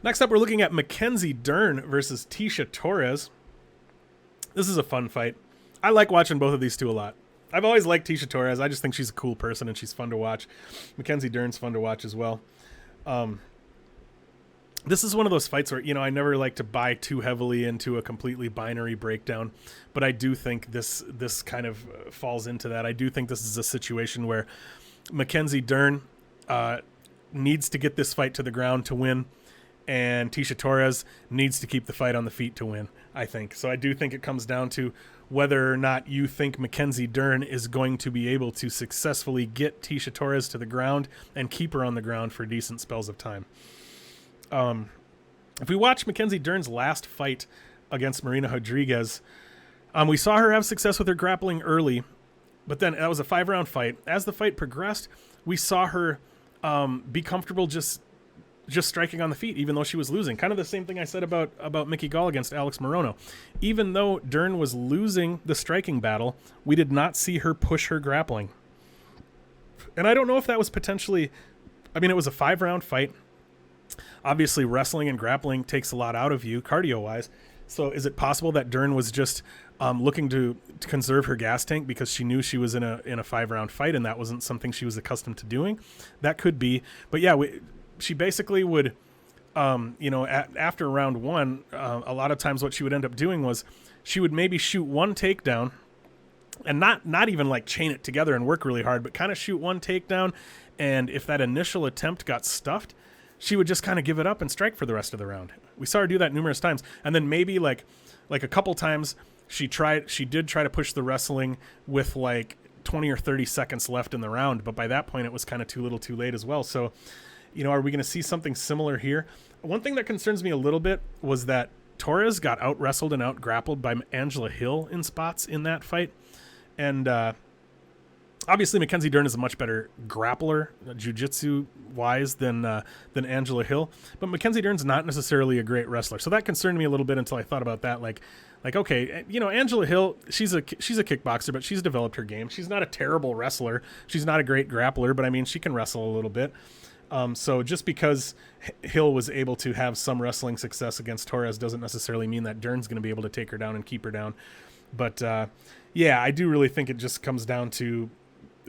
Next up, we're looking at Mackenzie Dern versus Tecia Torres. This is a fun fight. I like watching both of these two a lot. I've always liked Tecia Torres. I just think she's a cool person and she's fun to watch. Mackenzie Dern's fun to watch as well. This is one of those fights where, I never like to buy too heavily into a completely binary breakdown, but I do think this kind of falls into that. I do think this is a situation where Mackenzie Dern needs to get this fight to the ground to win, and Tecia Torres needs to keep the fight on the feet to win, I think. So I do think it comes down to whether or not you think Mackenzie Dern is going to be able to successfully get Tecia Torres to the ground and keep her on the ground for decent spells of time. If we watch Mackenzie Dern's last fight against Marina Rodriguez, we saw her have success with her grappling early, but then that was a 5-round fight. As the fight progressed, we saw her be comfortable just striking on the feet, even though she was losing. Kind of the same thing I said about Mickey Gall against Alex Morono. Even though Dern was losing the striking battle, we did not see her push her grappling. And I don't know if that was potentially... it was a 5-round fight. Obviously, wrestling and grappling takes a lot out of you, cardio-wise. So is it possible that Dern was just looking to conserve her gas tank because she knew she was in a 5-round fight and that wasn't something she was accustomed to doing? That could be. But yeah, she basically would, after round 1, a lot of times what she would end up doing was she would maybe shoot one takedown and not even like chain it together and work really hard, but kind of shoot one takedown. And if that initial attempt got stuffed, she would just kind of give it up and strike for the rest of the round. We saw her do that numerous times. And then maybe like a couple times she did try to push the wrestling with like 20 or 30 seconds left in the round. But by that point, it was kind of too little too late as well. So, are we going to see something similar here? One thing that concerns me a little bit was that Torres got out-wrestled and out-grappled by Angela Hill in spots in that fight. And obviously, Mackenzie Dern is a much better grappler, jiu-jitsu-wise, than Angela Hill. But Mackenzie Dern's not necessarily a great wrestler. So that concerned me a little bit until I thought about that. Like okay, Angela Hill, she's a kickboxer, but she's developed her game. She's not a terrible wrestler. She's not a great grappler, but she can wrestle a little bit. So just because Hill was able to have some wrestling success against Torres doesn't necessarily mean that Dern's going to be able to take her down and keep her down. But yeah, I do really think it just comes down to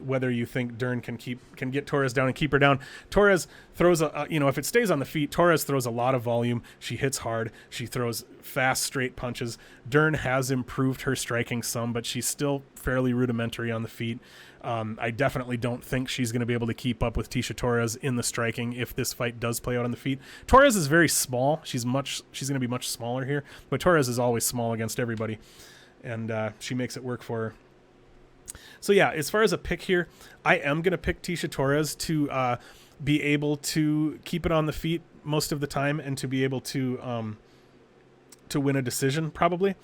whether you think Dern can get Torres down and keep her down. Torres throws if it stays on the feet, Torres throws a lot of volume. She hits hard. She throws fast, straight punches. Dern has improved her striking some, but she's still fairly rudimentary on the feet. I definitely don't think she's going to be able to keep up with Tecia Torres in the striking if this fight does play out on the feet. Torres is very small. She's going to be much smaller here, but Torres is always small against everybody, and she makes it work for her. So yeah, as far as a pick here, I am going to pick Tecia Torres to be able to keep it on the feet most of the time and to be able to win a decision, probably.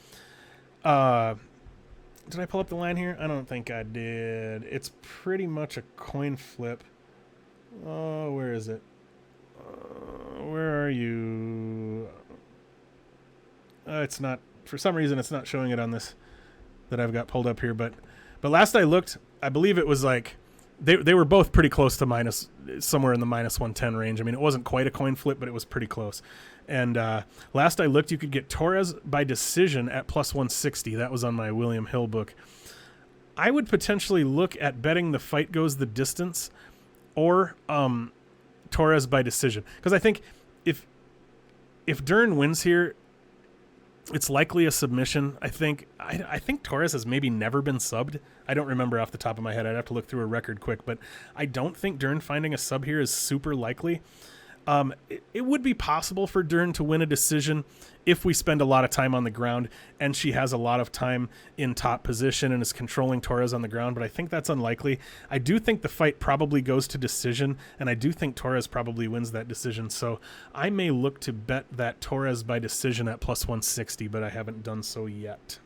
Did I pull up the line here? I don't think I did. It's pretty much a coin flip. Oh, where is it? Where are you? It's not, for some reason, it's not showing it on this that I've got pulled up here, but last I looked, I believe it was like they were both pretty close to somewhere in the minus 110 range. It wasn't quite a coin flip, but it was pretty close. And last I looked, you could get Torres by decision at plus 160. That was on my William Hill book. I would potentially look at betting the fight goes the distance or Torres by decision, because I think if Dern wins here, it's likely a submission. I think Torres has maybe never been subbed. I don't remember off the top of my head. I'd have to look through a record quick, but I don't think Dern finding a sub here is super likely. It would be possible for Dern to win a decision if we spend a lot of time on the ground and she has a lot of time in top position and is controlling Torres on the ground, but I think that's unlikely. I do think the fight probably goes to decision, and I do think Torres probably wins that decision, so I may look to bet that Torres by decision at plus 160, but I haven't done so yet.